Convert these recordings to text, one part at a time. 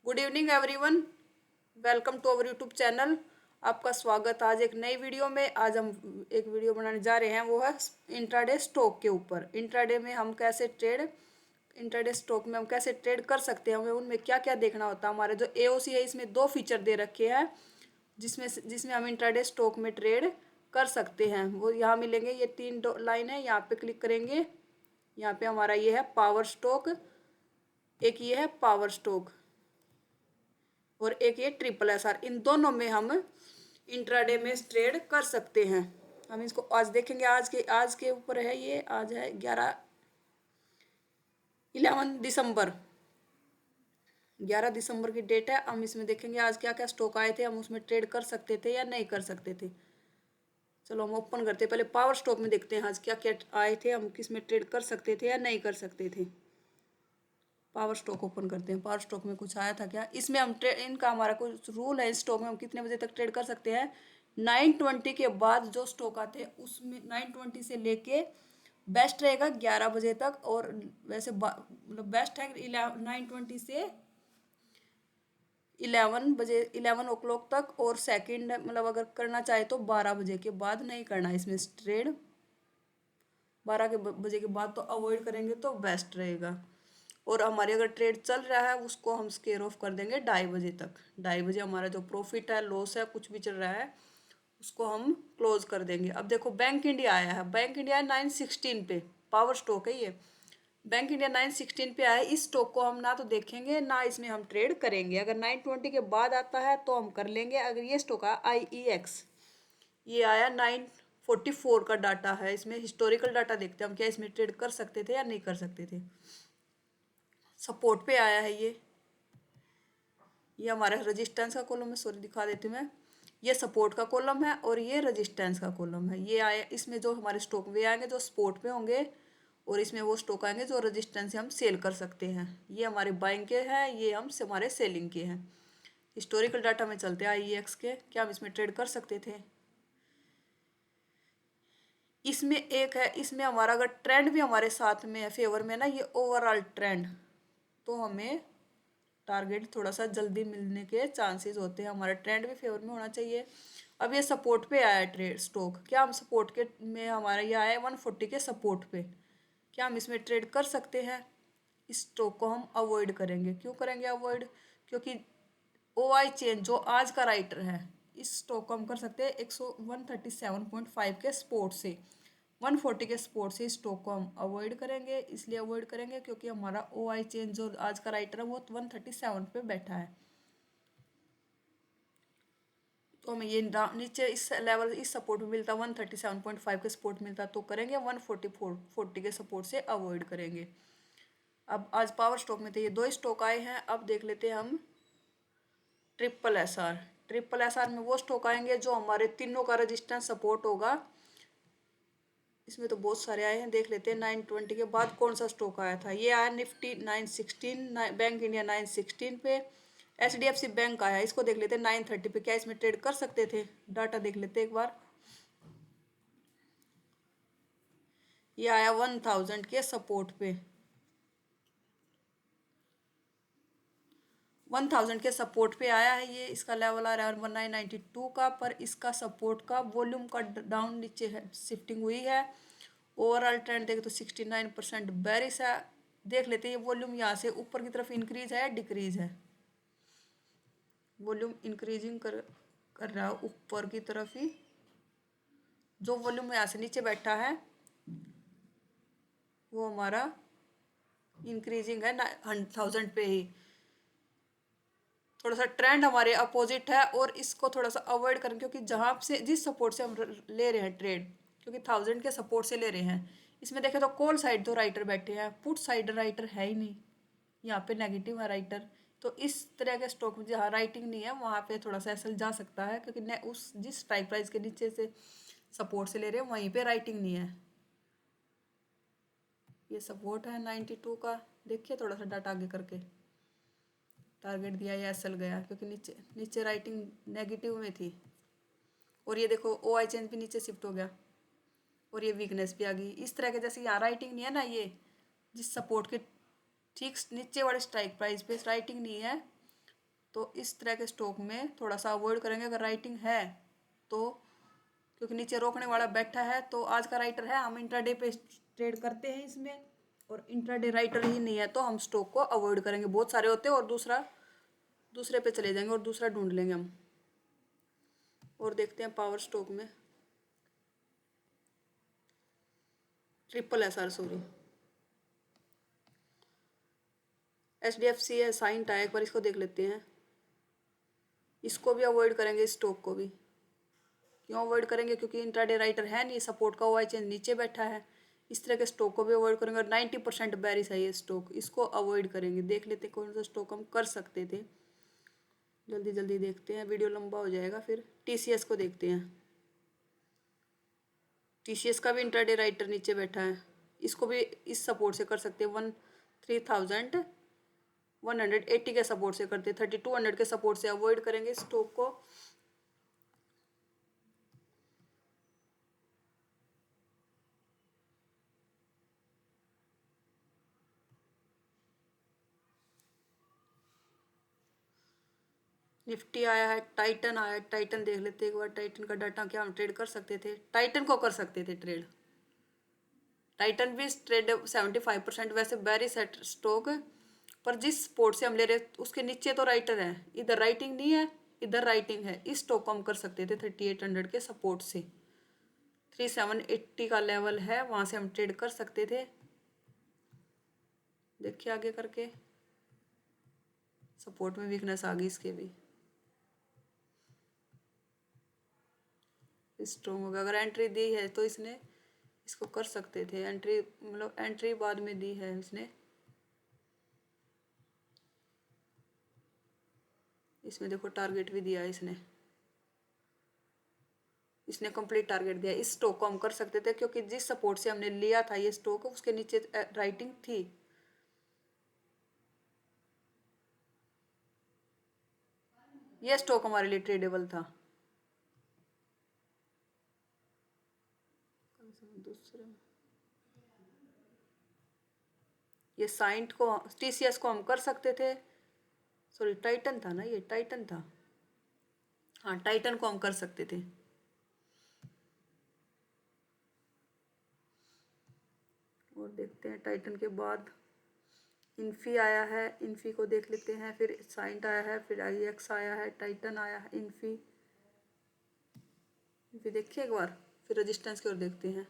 Good evening everyone. Welcome to our YouTube channel. आपका स्वागत आज एक नई वीडियो में। आज हम एक वीडियो बनाने जा रहे हैं, वो है इंट्राडे स्टॉक के ऊपर। इंट्राडे स्टॉक में हम कैसे ट्रेड कर सकते हैं, हमें उनमें क्या क्या देखना होता है। हमारे जो एओसी है इसमें दो फीचर दे रखे हैं जिसमें हम इंट्राडे स्टॉक में ट्रेड कर सकते हैं। वो यहाँ मिलेंगे, ये तीन लाइन है, यहाँ पे क्लिक करेंगे। यहाँ पे हमारा ये है पावर स्टॉक, एक ये है पावर स्टॉक और एक ये ट्रिपल एसआर। इन दोनों में हम इंट्राडे में ट्रेड कर सकते हैं। हम इसको आज देखेंगे। आज के ऊपर है ये। आज है 11 दिसंबर 11 दिसंबर की डेट है। हम इसमें देखेंगे आज क्या क्या स्टॉक आए थे, हम उसमें ट्रेड कर सकते थे या नहीं कर सकते थे। चलो हम ओपन करते हैं। पहले पावर स्टॉक में देखते हैं आज क्या क्या आए थे, हम किस में ट्रेड कर सकते थे या नहीं कर सकते थे। पावर स्टॉक ओपन करते हैं। पावर स्टॉक में कुछ आया था क्या, इसमें हम इनका हमारा कुछ रूल है। इस स्टॉक में हम कितने बजे तक ट्रेड कर सकते हैं। 9:20 के बाद जो स्टॉक आते हैं उसमें 9:20 से लेके बेस्ट रहेगा 11 बजे तक। और वैसे मतलब बेस्ट है 9:20 से 11 बजे 11 o'clock तक। और सेकंड मतलब अगर करना चाहे तो 12 बजे के बाद नहीं करना इसमें ट्रेड। 12 बजे के बाद तो अवॉइड करेंगे तो बेस्ट रहेगा। और हमारी अगर ट्रेड चल रहा है उसको हम स्केयर ऑफ कर देंगे 2:30 बजे तक। 2:30 बजे हमारा जो प्रॉफिट है, लॉस है, कुछ भी चल रहा है उसको हम क्लोज कर देंगे। अब देखो बैंक इंडिया आया है। बैंक इंडिया 9:16 पे, पावर स्टॉक है ये। बैंक इंडिया 9:16 पे आया है। इस स्टॉक को हम ना तो देखेंगे ना इसमें हम ट्रेड करेंगे। अगर 9:20 के बाद आता है तो हम कर लेंगे। अगर ये स्टॉक है IEX, ये आया 9:44 का डाटा है। इसमें हिस्टोरिकल डाटा देखते हैं हम, क्या इसमें ट्रेड कर सकते थे या नहीं कर सकते थे। सपोर्ट पे आया है ये हमारा रेजिस्टेंस का कॉलम है। सॉरी, दिखा देती हूँ मैं। ये सपोर्ट का कॉलम है और ये रेजिस्टेंस का कॉलम है। ये आया, इसमें जो हमारे स्टॉक वे आएंगे जो सपोर्ट पे होंगे, और इसमें वो स्टॉक आएंगे जो रेजिस्टेंस से हम सेल कर सकते हैं। ये हमारे बाइंग के हैं, ये हम हमारे सेलिंग के हैं। हिस्टोरिकल डाटा में चलते हैं IEX के, क्या हम इसमें ट्रेड कर सकते थे। इसमें एक है, इसमें हमारा अगर ट्रेंड भी हमारे साथ में है, फेवर में ना, ये ओवरऑल ट्रेंड, तो हमें टारगेट थोड़ा सा जल्दी मिलने के चांसेस होते हैं। हमारा ट्रेंड भी फेवर में होना चाहिए। अब ये सपोर्ट पे आया है ट्रेड स्टॉक, क्या हम सपोर्ट के में हमारा ये आया है 140 के सपोर्ट पे, क्या हम इसमें ट्रेड कर सकते हैं। इस स्टॉक को हम अवॉइड करेंगे। क्यों करेंगे अवॉइड, क्योंकि OI चेन जो आज का राइटर है, इस स्टॉक को हम कर सकते हैं 137.5 के सपोर्ट से। 140 के सपोर्ट से इस स्टॉक को हम अवॉइड करेंगे। इसलिए अवॉइड करेंगे क्योंकि हमारा OI चेन जो आज का राइटर है वो 137 पे बैठा है। तो हमें ये नीचे इस लेवल, इस सपोर्ट में मिलता 137.5 के सपोर्ट मिलता तो करेंगे, 140 के सपोर्ट से अवॉइड करेंगे। अब आज पावर स्टॉक में थे ये दो स्टॉक आए हैं। अब देख लेते हैं हम ट्रिपल एसआर में वो स्टॉक आएंगे जो हमारे तीनों का रेजिस्टेंस सपोर्ट होगा। इसमें तो बहुत सारे आए हैं, देख लेते हैं 9:20 के बाद कौन सा स्टॉक आया था। ये आया निफ्टी 9:16, बैंक इंडिया 9:16 पे। HDFC बैंक आया, इसको देख लेते हैं 9:30 पे, क्या इसमें ट्रेड कर सकते थे। डाटा देख लेते हैं एक बार। ये आया 1000 के सपोर्ट पे, 1000 के सपोर्ट पे आया है ये। इसका लेवल आ रहा है 1992 का, पर इसका सपोर्ट का वॉल्यूम का डाउन नीचे है, शिफ्टिंग हुई है। ओवरऑल ट्रेंड देखें तो 69% बेरिश है। देख लेते हैं ये वॉल्यूम यहाँ से ऊपर की तरफ इंक्रीज है, डिक्रीज है। वॉल्यूम इंक्रीजिंग कर रहा है ऊपर की तरफ ही। जो वॉल्यूम यहाँ से नीचे बैठा है वो हमारा इंक्रीजिंग है 1000 पे ही। थोड़ा सा ट्रेंड हमारे अपोजिट है और इसको थोड़ा सा अवॉइड करें, क्योंकि जहाँ से जिस सपोर्ट से हम ले रहे हैं ट्रेड, क्योंकि 1000 के सपोर्ट से ले रहे हैं। इसमें देखें तो कॉल साइड तो राइटर बैठे हैं, पुट साइड राइटर है ही नहीं। यहाँ पे नेगेटिव है राइटर। तो इस तरह के स्टॉक में जहाँ राइटिंग नहीं है वहाँ पे थोड़ा सा एसएल जा सकता है, क्योंकि उस जिस स्ट्राइक प्राइस के नीचे से सपोर्ट से ले रहे हैं वहीं पे राइटिंग नहीं है। ये सपोर्ट है 92 का। देखिए थोड़ा सा डाटा आगे करके, टारगेट दिया या एसएल गया, क्योंकि नीचे नीचे राइटिंग नेगेटिव में थी। और ये देखो OI चेंज भी नीचे शिफ्ट हो गया और ये वीकनेस भी आ गई। इस तरह के जैसे यहाँ राइटिंग नहीं है ना, ये जिस सपोर्ट के ठीक नीचे वाले स्ट्राइक प्राइस पे राइटिंग नहीं है, तो इस तरह के स्टॉक में थोड़ा सा अवॉइड करेंगे अगर राइटिंग है तो, क्योंकि नीचे रोकने वाला बैठा है। तो आज का राइटर है, हम इंट्राडे पे ट्रेड करते हैं इसमें, और इंट्राडे राइटर ही नहीं है तो हम स्टॉक को अवॉइड करेंगे। बहुत सारे होते हैं और दूसरे पे चले जाएंगे और दूसरा ढूंढ लेंगे हम। और देखते हैं पावर स्टॉक में triple S R, sorry HDFC है, साइंट है, एक बार इसको देख लेते हैं। इसको भी अवॉइड करेंगे, इस स्टॉक को भी। क्यों अवॉइड करेंगे? क्योंकि इंट्राडे राइटर है नहीं, सपोर्ट का ओआई चेंज नीचे बैठा है। इस तरह के स्टॉक को भी अवॉइड करेंगे और 90% बेरिश है ये स्टॉक, इसको अवॉइड करेंगे। देख लेते हैं कौन सा स्टॉक हम कर सकते थे, जल्दी जल्दी देखते हैं, वीडियो लंबा हो जाएगा फिर। TCS को देखते हैं। TCS का भी इंट्राडे राइटर नीचे बैठा है, इसको भी इस सपोर्ट से कर सकते हैं। 13,180 के सपोर्ट से करते हैं, 3200 के सपोर्ट से अवॉइड करेंगे स्टॉक को। निफ्टी आया है, टाइटन आया है, टाइटन देख लेते हैं एक बार। टाइटन का डाटा क्या हम ट्रेड कर सकते थे? टाइटन को कर सकते थे ट्रेड। टाइटन भी ट्रेड 75%, वैसे बेरिश है स्टॉक, पर जिस स्पोर्ट से हम ले रहे उसके नीचे तो राइटर है, इधर राइटिंग नहीं है, इधर राइटिंग है। इस स्टॉक को हम कर सकते थे 3800 के सपोर्ट से। 3780 का लेवल है, वहां से हम ट्रेड कर सकते थे। देखिए आगे करके सपोर्ट में वीकनेस आ गई इसके भी, स्ट्रॉन्ग हो गया। अगर एंट्री दी है तो इसको कर सकते थे एंट्री, मतलब एंट्री बाद में दी है इसने। इसमें देखो टारगेट भी दिया है इसने कंप्लीट टारगेट दिया। इस स्टॉक को हम कर सकते थे क्योंकि जिस सपोर्ट से हमने लिया था ये स्टॉक, उसके नीचे राइटिंग थी। ये स्टॉक हमारे लिए ट्रेडेबल था। दूसरे ये साइंट को, TCS को हम कर सकते थे, सॉरी टाइटन था ना, ये टाइटन था, हाँ टाइटन को हम कर सकते थे। और देखते हैं टाइटन के बाद इन्फी आया है, इन्फी को देख लेते हैं। फिर साइंट आया है, फिर IEX आया है, टाइटन आया है, इन्फी देखिए एक बार। फिर रेजिस्टेंस की ओर देखते हैं।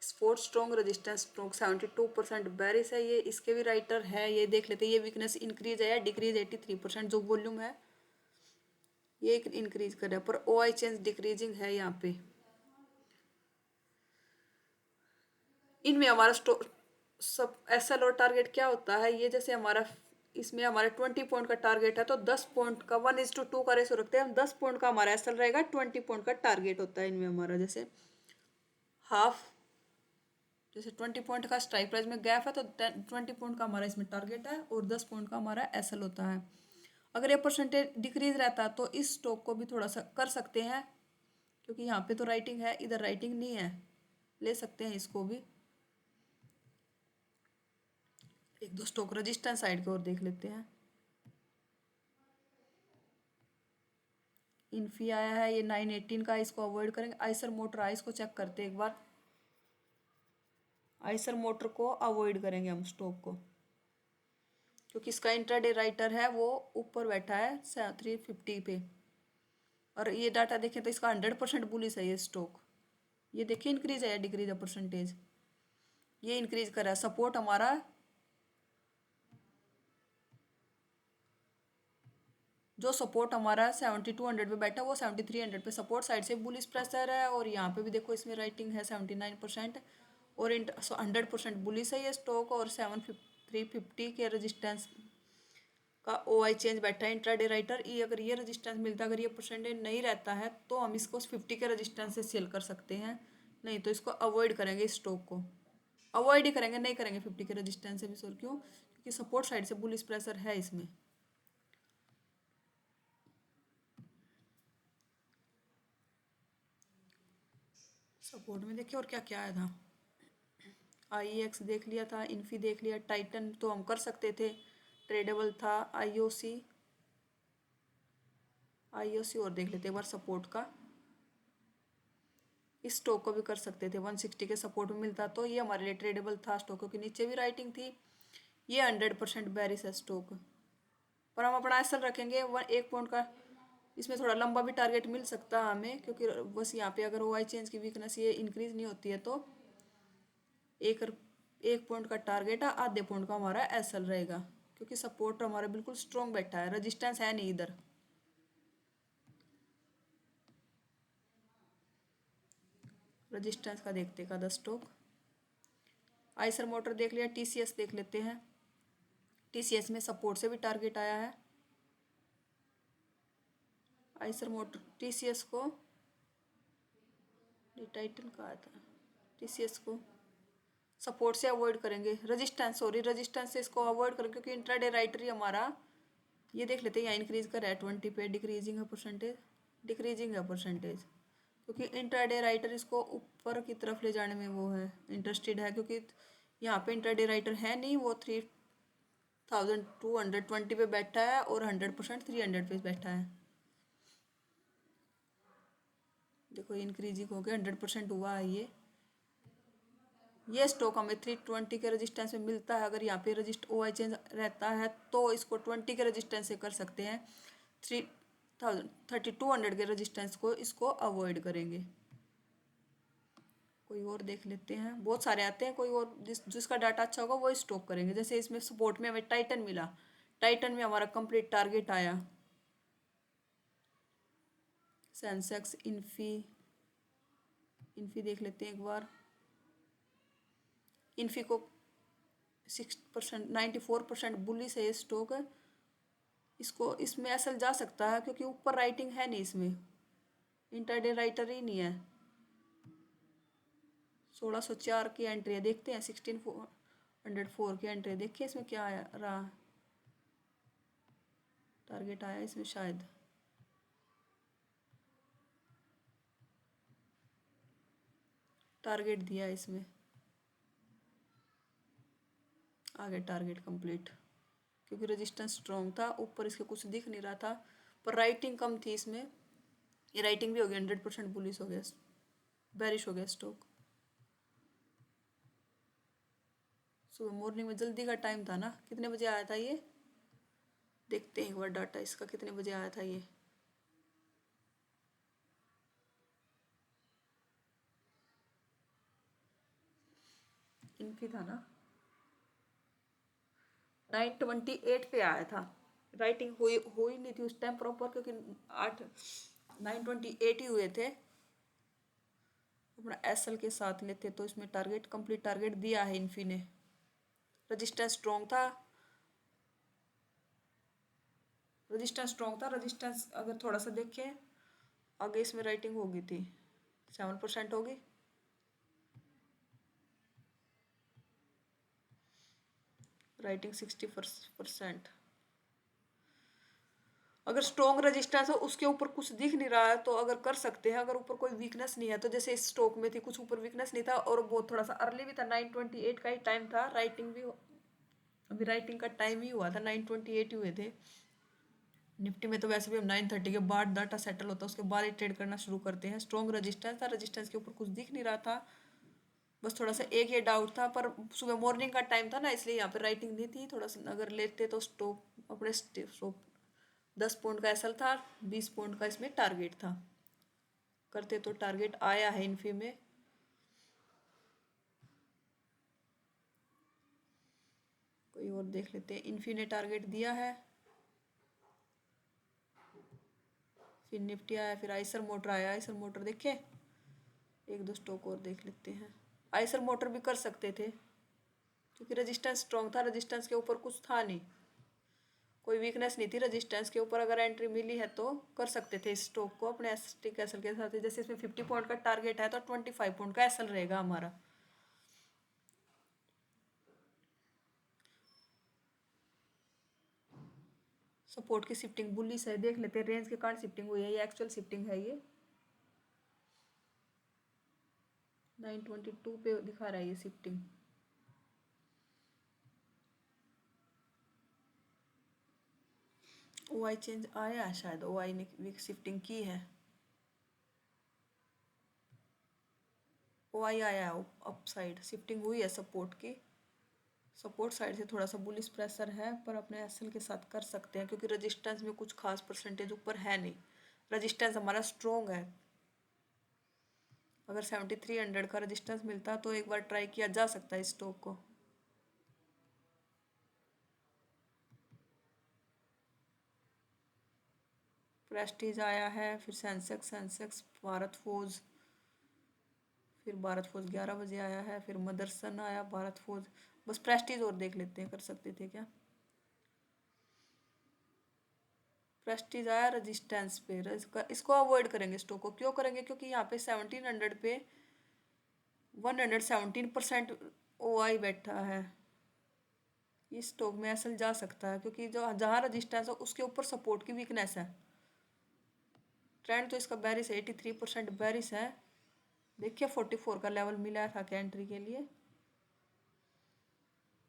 Sport strong, resistance strong, 72% bearish है ये, इसके भी राइटर है। ये देख लेते हैं, ये वीकनेस इंक्रीज है या डिक्रीज? 83% जो वॉल्यूम है ये इंक्रीज कर रहा है, पर OI चेंज डिक्रीजिंग है यहाँ पे। इनमें हमारा सब SL और टारगेट क्या होता है, ये जैसे हमारा इसमें हमारे 20 पॉइंट का टारगेट है तो 10 पॉइंट का 1:2 का रेशो रखते हैं हम। 10 पॉइंट का हमारा SL रहेगा, 20 पॉइंट का टारगेट होता है इनमें हमारा। जैसे हाफ, जैसे 20 पॉइंट का स्ट्राइक प्राइस में गैप है तो 20 पॉइंट का हमारा इसमें टारगेट है और 10 पॉइंट का हमारा SL होता है। अगर ये परसेंटेज डिक्रीज रहता तो इस स्टॉक को भी थोड़ा सा कर सकते हैं, क्योंकि यहाँ पे तो राइटिंग है, इधर राइटिंग नहीं है, ले सकते हैं इसको भी। एक दो स्टॉक रजिस्टेंस साइड की ओर देख लेते हैं। इन्फी आया है, ये 918 का, इसको अवॉइड करेंगे। आइसर मोटर आया, इसको चेक करते हैं एक बार। आइसर मोटर को अवॉइड करेंगे हम स्टॉक को, क्योंकि इसका इंट्राडे राइटर है वो ऊपर बैठा है 350 पे। और ये डाटा देखें तो इसका 100% बुलिश है ये स्टॉक। ये देखिए इंक्रीज है या डिक्रीज है परसेंटेज, ये इंक्रीज कर रहा है। सपोर्ट हमारा जो सपोर्ट हमारा 7200 पे बैठा, वो 7300 पे सपोर्ट साइड से बुलिश प्रेशर है। और यहाँ पे भी देखो इसमें राइटिंग है 79%, और 100% बुलिश है ये स्टॉक। और 350 के रेजिस्टेंस का OI चेंज बैठा है इंट्राडे राइटर। ये अगर ये रेजिस्टेंस मिलता, अगर ये परसेंटेज नहीं रहता है तो हम इसको 50 के रेजिस्टेंस से सेल कर सकते हैं, नहीं तो इसको अवॉइड करेंगे। इस स्टॉक को अवॉइड ही करेंगे, नहीं करेंगे 50 के रेजिस्टेंस से भी सेल। क्यों? क्योंकि सपोर्ट साइड से बुलिश प्रेशर है इसमें। सपोर्ट में देखिए और क्या क्या आया था। IEX देख लिया था, इन्फी देख लिया, टाइटन तो हम कर सकते थे, ट्रेडेबल था। IOC आईओसी और देख लेते हैं एक बार सपोर्ट का। इस स्टॉक को भी कर सकते थे, 160 के सपोर्ट में मिलता तो ये हमारे लिए ट्रेडेबल था स्टॉक, क्योंकि नीचे भी राइटिंग थी। ये 100% बेरिश है स्टॉक, पर हम अपना एसल रखेंगे 1 पॉइंट का। इसमें थोड़ा लंबा भी टारगेट मिल सकता है हमें, क्योंकि बस यहाँ पे अगर OI चेंज की वीकनेस ये इंक्रीज नहीं होती है तो एक 1 पॉइंट का टारगेट है, आधे पॉइंट का हमारा एसल रहेगा, क्योंकि सपोर्ट हमारा बिल्कुल स्ट्रॉन्ग बैठा है, रजिस्टेंस है नहीं इधर। रजिस्टेंस का देखते का 10 स्टॉक। आइसर मोटर देख लिया, TCS देख लेते हैं। TCS में सपोर्ट से भी टारगेट आया है। आइसर मोटर TCS को, टाइटन का आया था, TCS को सपोर्ट से अवॉइड करेंगे, रजिस्टेंस से इसको अवॉइड करेंगे, क्योंकि इंट्राडे राइटर ही हमारा। ये देख लेते हैं, यहाँ इंक्रीज कर रहा है 20 पे, डिक्रीजिंग है परसेंटेज, क्योंकि इंट्राडे राइटर इसको ऊपर की तरफ ले जाने में वो है इंटरेस्टेड है, क्योंकि यहाँ पे इंट्राडे राइटर है नहीं, वो 3220 पे बैठा है और 100% 300 पे बैठा है। देखो इंक्रीजिंग हो गया, 100% हुआ है ये स्टॉक हमें 320 के रेजिस्टेंस में मिलता है। अगर यहाँ पे OI चेंज रहता है तो इसको 20 के रेजिस्टेंस से कर सकते हैं, 3200 के रेजिस्टेंस को इसको अवॉइड करेंगे। कोई और देख लेते हैं, बहुत सारे आते हैं, कोई और जिसका डाटा अच्छा होगा वो स्टॉक करेंगे। जैसे इसमें सपोर्ट में हमें टाइटन मिला, टाइटन में हमारा कंप्लीट टारगेट आया। सेंसेक्स, इन्फी देख लेते हैं एक बार। इन्फी को 6%, 94% बुलिश है ये स्टॉक है। इसको इसमें एसल जा सकता है, क्योंकि ऊपर राइटिंग है नहीं, इसमें इंटरडे राइटर ही नहीं है। 1604 की एंट्री है, देखते हैं 1604 की एंट्री देखिए इसमें क्या आया रहा, टारगेट आया इसमें शायद। टारगेट दिया इसमें, आगे टारगेट कंप्लीट, क्योंकि रेजिस्टेंस स्ट्रॉन्ग था, ऊपर इसके कुछ दिख नहीं रहा था, पर राइटिंग कम थी इसमें। ये राइटिंग भी हो गई, 100% बुलिश हो गया, बेरिश हो गया स्टॉक। सुबह मॉर्निंग में जल्दी का टाइम था ना, कितने बजे आया था ये, देखते हैं एक बार डाटा इसका कितने बजे आया था ये। इनकी था ना 928 पे आया था, राइटिंग हुई नहीं थी उस टाइम प्रॉपर, क्योंकि 928 ही हुए थे। अपना एसएल के साथ लेते तो इसमें टारगेट कंप्लीट टारगेट दिया है इन्फी ने, रजिस्टेंस स्ट्रॉन्ग था, रजिस्टेंस अगर थोड़ा सा देखें आगे इसमें राइटिंग होगी थी 7% होगी, राइटिंग 60%। अगर स्ट्रॉन्ग रजिस्टेंस हो उसके ऊपर कुछ दिख नहीं रहा है तो अगर कर सकते हैं, अगर ऊपर कोई वीकनेस नहीं है तो, जैसे इस स्टॉक में थी कुछ ऊपर वीकनेस नहीं था और वो थोड़ा सा अर्ली भी था, 928 का ही टाइम था, राइटिंग भी अभी राइटिंग का टाइम ही हुआ था, 928 ही हुए थे। निफ्टी में तो वैसे भी हम 930 के बाद डाटा सेटल होता है उसके बाद ही ट्रेड करना शुरू करते हैं। स्ट्रॉन्ग रजिस्टेंस था, रजिस्टेंस के ऊपर कुछ दिख नहीं रहा था, बस थोड़ा सा एक ये डाउट था, पर सुबह मॉर्निंग का टाइम था ना इसलिए यहाँ पे राइटिंग नहीं थी। थोड़ा सा अगर लेते तो स्टॉक अपने स्टॉप 10 पॉइंट का एसल था, 20 पॉइंट का इसमें टारगेट था, करते तो टारगेट आया है इन्फी में। कोई और देख लेते हैं, इन्फी ने टारगेट दिया है, फिर निफ्टी आया, फिर आइसर मोटर आया। आइसर मोटर देखे, एक दो स्टॉक और देख लेते हैं। आइसर मोटर भी कर सकते थे, क्योंकि रजिस्टेंस स्ट्रॉन्ग था, रजिस्टेंस के ऊपर कुछ था नहीं, कोई वीकनेस नहीं थी रजिस्टेंस के ऊपर, अगर एंट्री मिली है तो कर सकते थे इस स्टॉक को अपने एसटिक एसल के साथ। जैसे इसमें 50 पॉइंट का टारगेट है तो 25 पॉइंट का एसल रहेगा हमारा। सपोर्ट की शिफ्टिंग बुलिश है, देख लेते हैं रेंज के कारण शिफ्टिंग हुई है, ये एक्चुअल शिफ्टिंग है, ये 922 पे दिखा रहा है ये शिफ्टिंग। ओ आई चेंज आया है शायद, ओ आई ने वीक शिफ्टिंग की है। ओ आई आया है, अप साइड शिफ्टिंग हुई है सपोर्ट की। सपोर्ट साइड से थोड़ा सा बुलिश प्रेशर है, पर अपने एसएल के साथ कर सकते हैं क्योंकि रेजिस्टेंस में कुछ खास परसेंटेज ऊपर है नहीं। रेजिस्टेंस हमारा स्ट्रोंग है। अगर 7300 का रेजिस्टेंस मिलता तो एक बार ट्राई किया जा सकता है इस स्टॉक को। प्रेस्टीज आया है, फिर सेंसेक्स भारत फोर्ज, फिर भारत फोर्ज 11 बजे आया है, फिर मदरसन आया भारत फोर्ज। बस प्रेस्टीज और देख लेते हैं, कर सकते थे क्या। प्रेस्टीज आया रेजिस्टेंस पे, इसको अवॉइड करेंगे स्टॉक को। क्यों करेंगे, क्योंकि यहाँ पे 1700 पे 117% ओ आई बैठा है। इस स्टॉक में एसएल जा सकता है क्योंकि जो जहाँ रेजिस्टेंस है उसके ऊपर सपोर्ट की वीकनेस है। ट्रेंड तो इसका बेरिश है, 83% बेरिश है। देखिए 44 का लेवल मिला था क्या एंट्री के लिए।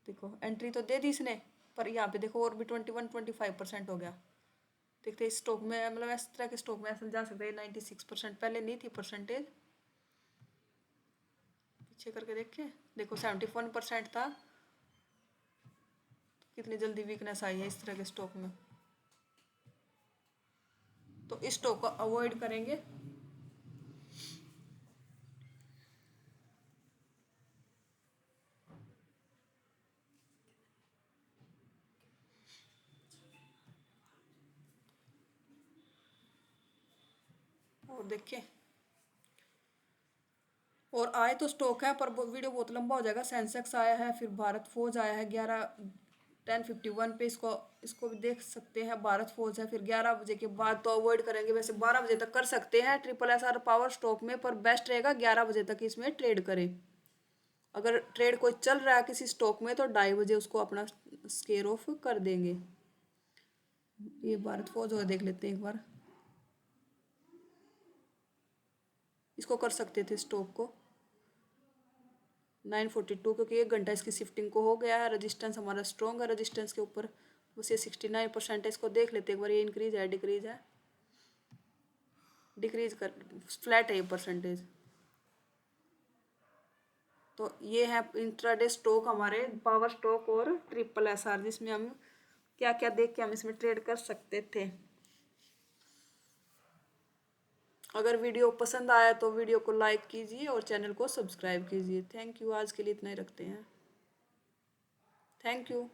देखो एंट्री तो दे दी इसने, पर यहाँ पे देखो और भी 21-25% हो गया। देखते इस स्टॉक में, मतलब इस तरह के स्टॉक में एसएल जा सकता है। 96% पहले नहीं थी परसेंटेज, पीछे करके देखे, देखो 71% था। कितनी जल्दी वीकनेस आई है इस तरह के स्टॉक में, तो इस स्टॉक को अवॉइड करेंगे। और देखिए, और आए तो स्टॉक है पर वीडियो बहुत लंबा हो जाएगा। सेंसेक्स आया है, फिर भारत फौज आया है 10:51 पे, इसको इसको भी देख सकते हैं। भारत फौज है, फिर 11 बजे के बाद तो अवॉइड करेंगे। वैसे 12 बजे तक कर सकते हैं triple S R power stock में, पर बेस्ट रहेगा 11 बजे तक इसमें ट्रेड करें। अगर ट्रेड कोई चल रहा है किसी स्टॉक में तो 2:30 बजे उसको अपना स्केयर ऑफ कर देंगे। ये भारत फौज और देख लेते हैं एक बार, इसको कर सकते थे स्टॉक को 9:42, क्योंकि 1 घंटा इसकी शिफ्टिंग को हो गया है। रेजिस्टेंस हमारा स्ट्रॉन्ग है, रेजिस्टेंस के ऊपर बस ये 69% है। इसको देख लेते एक बार, ये इंक्रीज है डिक्रीज है, डिक्रीज कर फ्लैट है ये परसेंटेज। तो ये है इंट्राडे स्टॉक हमारे, पावर स्टॉक और ट्रिपल एस आर, जिसमें हम क्या क्या देख के हम इसमें ट्रेड कर सकते थे। अगर वीडियो पसंद आया तो वीडियो को लाइक कीजिए और चैनल को सब्सक्राइब कीजिए। थैंक यू, आज के लिए इतना ही रखते हैं। Thank you.